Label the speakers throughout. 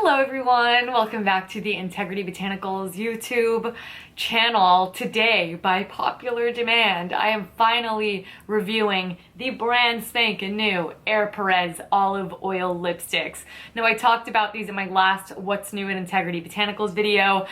Speaker 1: Hello everyone, welcome back to the Integrity Botanicals YouTube channel. Today, by popular demand, I am finally reviewing the brand spanking new PEREZ olive oil lipsticks. Now I talked about these in my last What's New in Integrity Botanicals video.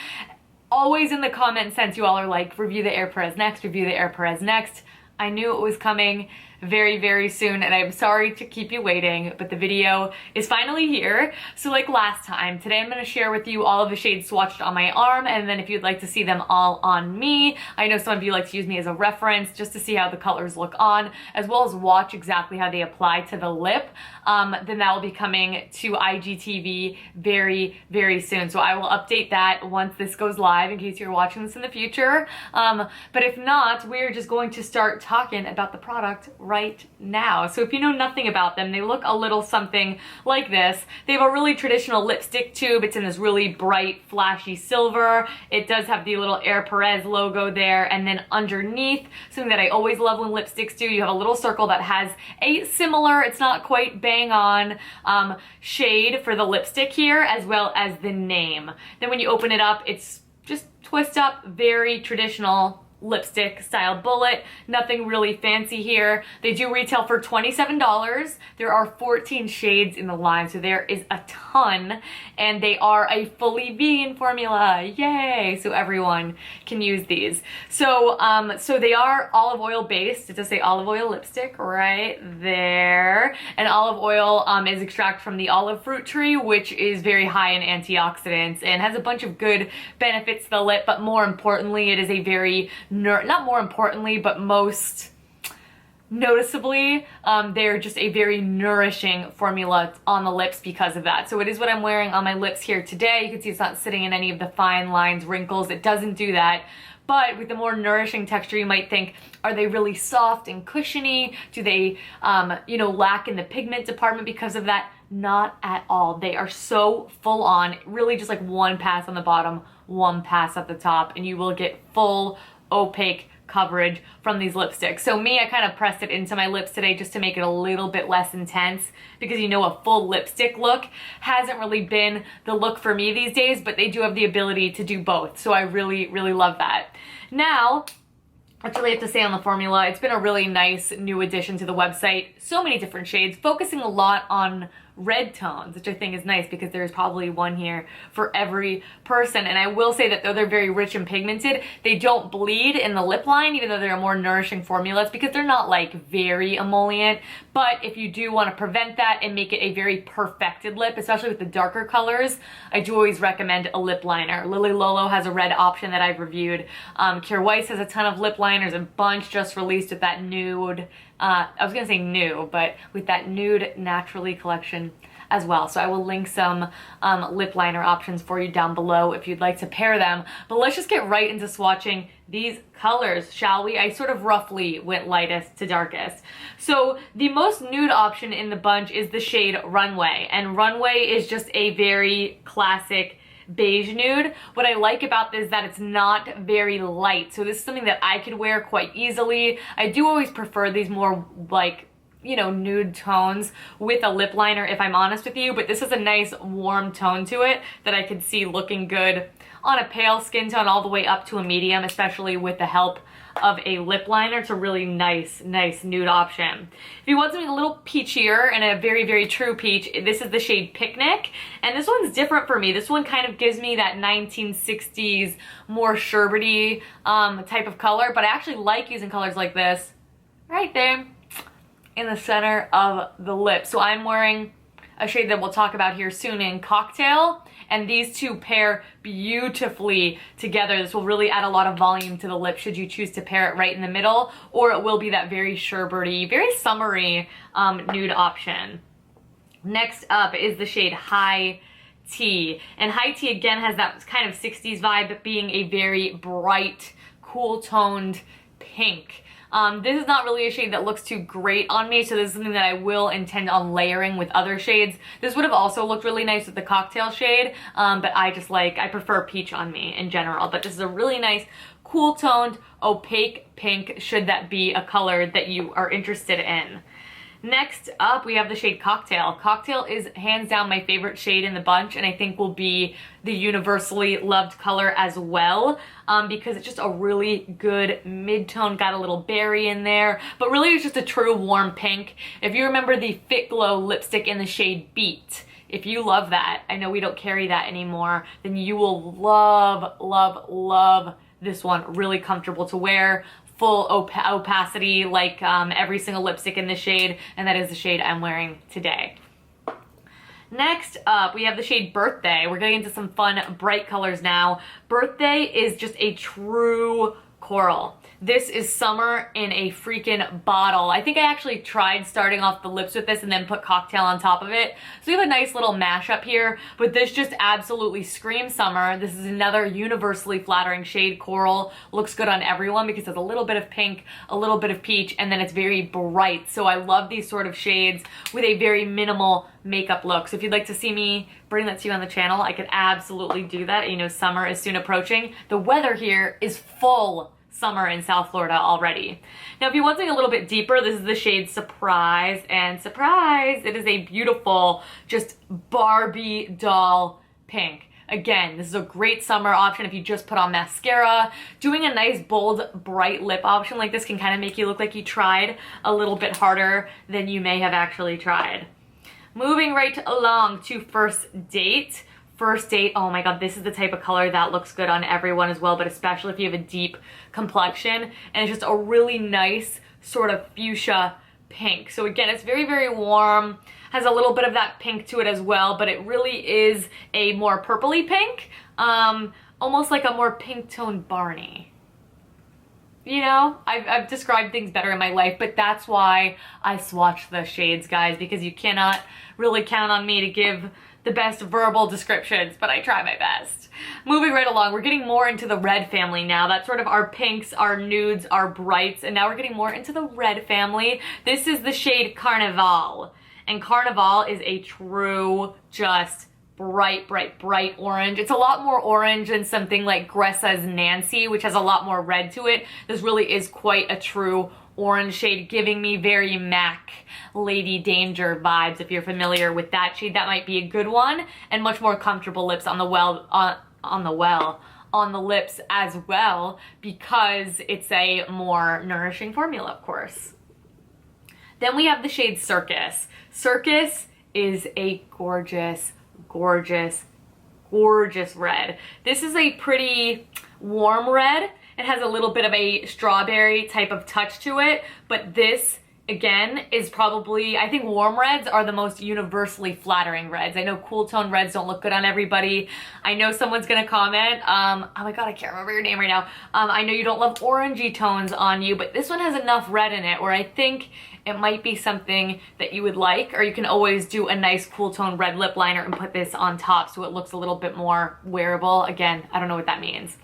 Speaker 1: Always in the comment sense, you all are like, review the PEREZ next, review the PEREZ next. I knew it was coming very soon, and I'm sorry to keep you waiting, but the video is finally here. So like last time, today I'm going to share with you all of the shades swatched on my arm, and then if you'd like to see them all on me, I know some of you like to use me as a reference just to see how the colors look on, as well as watch exactly how they apply to the lip, then that will be coming to IGTV very soon. So I will update that once this goes live in case you're watching this in the future. But if not, we're just going to start talking about the product right now. So if you know nothing about them, they look a little something like this. They have a really traditional lipstick tube. It's in this really bright, flashy silver. It does have the little PEREZ logo there, and then underneath, something that I always love when lipsticks do, you have a little circle that has a similar, it's not quite bang on, shade for the lipstick here, as well as the name. Then when you open it up, it's just twist up, very traditional lipstick style bullet. Nothing really fancy here. They do retail for $27. There are 14 shades in the line, so there is a ton, and they are a fully vegan formula. Yay! So everyone can use these. So so they are olive oil based. It does say olive oil lipstick right there. And olive oil is extracted from the olive fruit tree, which is very high in antioxidants and has a bunch of good benefits to the lip, but more importantly, it is a very not more importantly, but most noticeably, they're just a very nourishing formula on the lips because of that. So it is what I'm wearing on my lips here today. You can see it's not sitting in any of the fine lines, wrinkles. It doesn't do that. But with the more nourishing texture, you might think, are they really soft and cushiony? Do they, you know, lack in the pigment department because of that? Not at all. They are so full on, really just like one pass on the bottom, one pass at the top, and you will get full opaque coverage from these lipsticks. So me, I kind of pressed it into my lips today just to make it a little bit less intense, because you know a full lipstick look hasn't really been the look for me these days, but they do have the ability to do both. So I really love that. Now, that's really have to say on the formula. It's been a really nice new addition to the website. So many different shades, focusing a lot on red tones, which I think is nice because there's probably one here for every person. And I will say that though they're very rich and pigmented, they don't bleed in the lip line, even though they're a more nourishing formula, because they're not like very emollient. But if you do want to prevent that and make it a very perfected lip, especially with the darker colors, I do always recommend a lip liner. Lily Lolo has a red option that I've reviewed. Kier Weiss has a ton of lip liners, a bunch just released with that nude, I was gonna say new, but with that nude naturally collection as well. So I will link some lip liner options for you down below if you'd like to pair them. But let's just get right into swatching these colors, shall we? I sort of roughly went lightest to darkest. So the most nude option in the bunch is the shade Runway, and Runway is just a very classic beige nude. What I like about this is that it's not very light, so this is something that I could wear quite easily. I do always prefer these more like, you know, nude tones with a lip liner, if I'm honest with you, but this is a nice warm tone to it that I could see looking good on a pale skin tone all the way up to a medium, especially with the help of a lip liner. It's a really nice nude option. If you want something a little peachier and a very true peach, this is the shade Picnic, and this one's different for me. This one kind of gives me that 1960s more sherbety type of color, but I actually like using colors like this right there in the center of the lip. So I'm wearing a shade that we'll talk about here soon in Cocktail, and these two pair beautifully together. This will really add a lot of volume to the lip should you choose to pair it right in the middle, or it will be that very sherbety, very summery nude option. Next up is the shade High Tea, and High Tea again has that kind of 60s vibe, being a very bright, cool toned pink. This is not really a shade that looks too great on me, so this is something that I will intend on layering with other shades. This would have also looked really nice with the Cocktail shade, but I prefer peach on me in general. But this is a really nice, cool toned, opaque pink, should that be a color that you are interested in. Next up, we have the shade Cocktail. Cocktail is hands down my favorite shade in the bunch, and I think will be the universally loved color as well, because it's just a really good mid-tone, got a little berry in there, but really it's just a true warm pink. If you remember the Fit Glow lipstick in the shade Beat, if you love that, I know we don't carry that anymore, then you will love, love, love this one. Really comfortable to wear. Full opacity like every single lipstick in this shade, and that is the shade I'm wearing today. Next up, we have the shade Birthday. We're getting into some fun, bright colors now. Birthday is just a true coral. This is summer in a freaking bottle. I think I actually tried starting off the lips with this and then put Cocktail on top of it. So we have a nice little mashup here, but this just absolutely screams summer. This is another universally flattering shade. Coral looks good on everyone because it's a little bit of pink, a little bit of peach, and then it's very bright. So I love these sort of shades with a very minimal makeup look. So if you'd like to see me bring that to you on the channel, I could absolutely do that. You know, summer is soon approaching. The weather here is full summer in South Florida already. Now, if you want something a little bit deeper, this is the shade Surprise, and surprise, it is a beautiful, just Barbie doll pink. Again, this is a great summer option if you just put on mascara. Doing a nice, bold, bright lip option like this can kind of make you look like you tried a little bit harder than you may have actually tried. Moving right along to First Date. First Date, oh my god, this is the type of color that looks good on everyone as well, but especially if you have a deep complexion, and it's just a really nice sort of fuchsia pink. So again, it's very, very warm, has a little bit of that pink to it as well, but it really is a more purpley pink, almost like a more pink toned Barney. You know, I've described things better in my life, but that's why I swatch the shades, guys, because you cannot really count on me to give the best verbal descriptions, but I try my best. Moving right along, we're getting more into the red family now. That's sort of our pinks, our nudes, our brights, and now we're getting more into the red family. This is the shade Carnival, and Carnival is a true, just bright, bright, bright orange. It's a lot more orange than something like Gressa's Nancy, which has a lot more red to it. This really is quite a true orange shade, giving me very MAC Lady Danger vibes. If you're familiar with that shade, that might be a good one, and much more comfortable lips on the lips as well, because it's a more nourishing formula, of course. Then we have the shade Circus. Circus is a gorgeous, gorgeous, gorgeous red. This is a pretty warm red. It has a little bit of a strawberry type of touch to it, but this, again, is probably, I think warm reds are the most universally flattering reds. I know cool tone reds don't look good on everybody. I know someone's gonna comment, oh my god, I can't remember your name right now. I know you don't love orangey tones on you, but this one has enough red in it where I think it might be something that you would like, or you can always do a nice cool tone red lip liner and put this on top so it looks a little bit more wearable. Again, I don't know what that means.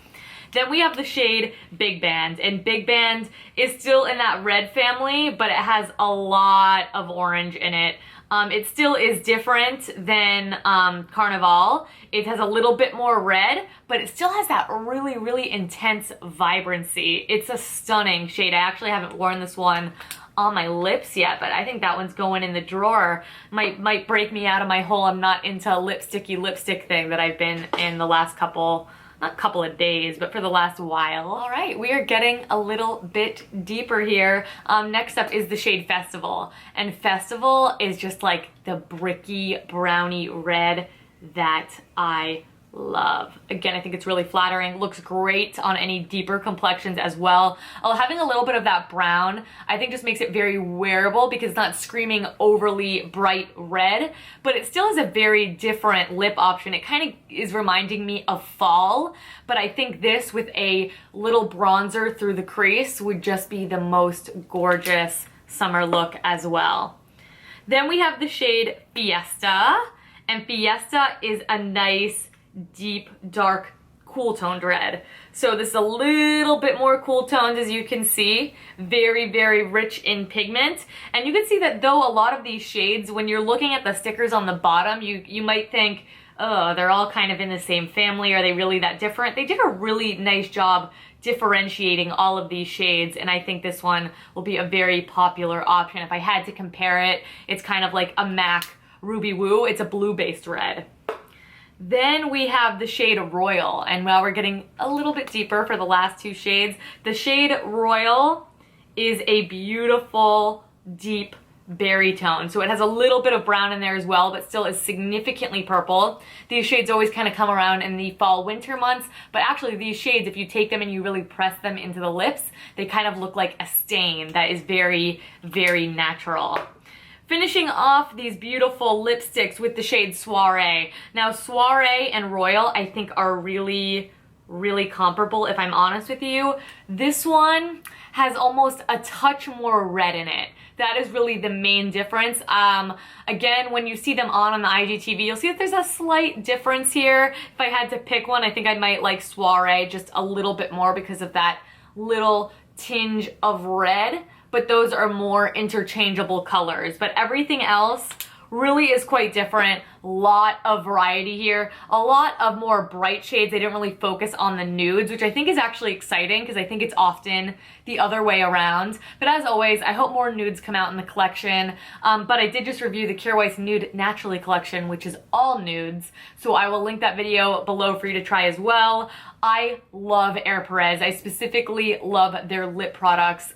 Speaker 1: Then we have the shade Big Band, and Big Band is still in that red family, but it has a lot of orange in it. It still is different than Carnival. It has a little bit more red, but it still has that really, really intense vibrancy. It's a stunning shade. I actually haven't worn this one on my lips yet, but I think that one's going in the drawer. Might break me out of my whole I'm not into lipsticky lipstick thing that I've been in the last not couple of days, but for the last while. All right, we are getting a little bit deeper here. Next up is the shade Festival, and Festival is just like the bricky brownie red that I love. Again, I think it's really flattering, looks great on any deeper complexions as well. Having a little bit of that brown, I think just makes it very wearable because it's not screaming overly bright red, but it still is a very different lip option. It kind of is reminding me of fall, but I think this with a little bronzer through the crease would just be the most gorgeous summer look as well. Then we have the shade Fiesta, and Fiesta is a nice deep, dark, cool toned red. So this is a little bit more cool toned, as you can see. Very, very rich in pigment. And you can see that though a lot of these shades, when you're looking at the stickers on the bottom, you might think, oh, they're all kind of in the same family. Are they really that different? They did a really nice job differentiating all of these shades, and I think this one will be a very popular option. If I had to compare it, it's kind of like a MAC Ruby Woo. It's a blue-based red. Then we have the shade Royal, and while we're getting a little bit deeper for the last two shades, the shade Royal is a beautiful, deep berry tone. So it has a little bit of brown in there as well, but still is significantly purple. These shades always kind of come around in the fall winter months, but actually these shades, if you take them and you really press them into the lips, they kind of look like a stain that is very, very natural. Finishing off these beautiful lipsticks with the shade Soiree. Now Soiree and Royal I think are really, really comparable, if I'm honest with you. This one has almost a touch more red in it. That is really the main difference. Again, when you see them on the IGTV, you'll see that there's a slight difference here. If I had to pick one, I think I might like Soiree just a little bit more because of that little tinge of red, but those are more interchangeable colors. But everything else really is quite different. Lot of variety here, a lot of more bright shades. They didn't really focus on the nudes, which I think is actually exciting because I think it's often the other way around. But as always, I hope more nudes come out in the collection. But I did just review the Kjaer Weis Nude Naturally collection, which is all nudes. So I will link that video below for you to try as well. I love PEREZ. I specifically love their lip products.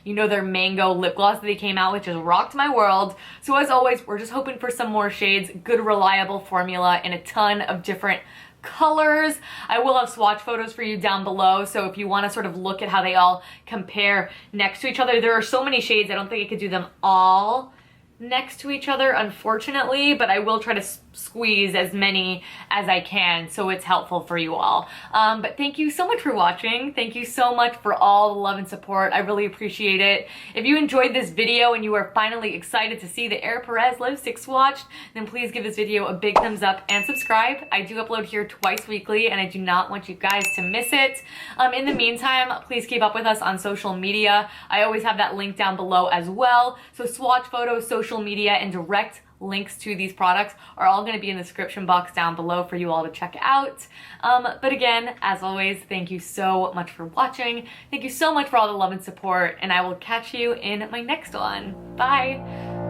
Speaker 1: You know, their mango lip gloss that they came out with just rocked my world. So as always, we're just hoping for some more shades, good reliable formula in a ton of different colors. I will have swatch photos for you down below, so if you want to sort of look at how they all compare next to each other. There are so many shades, I don't think I could do them all next to each other, unfortunately, but I will try to squeeze as many as I can so it's helpful for you all. But thank you so much for watching. Thank you so much for all the love and support. I really appreciate it. If you enjoyed this video and you are finally excited to see the PEREZ lipstick swatched, then please give this video a big thumbs up and subscribe. I do upload here twice weekly and I do not want you guys to miss it. In the meantime, please keep up with us on social media. I always have that link down below as well. So swatch photos, social media, and direct links to these products are all going to be in the description box down below for you all to check out. But again, as always, thank you so much for watching. Thank you so much for all the love and support, and I will catch you in my next one. Bye!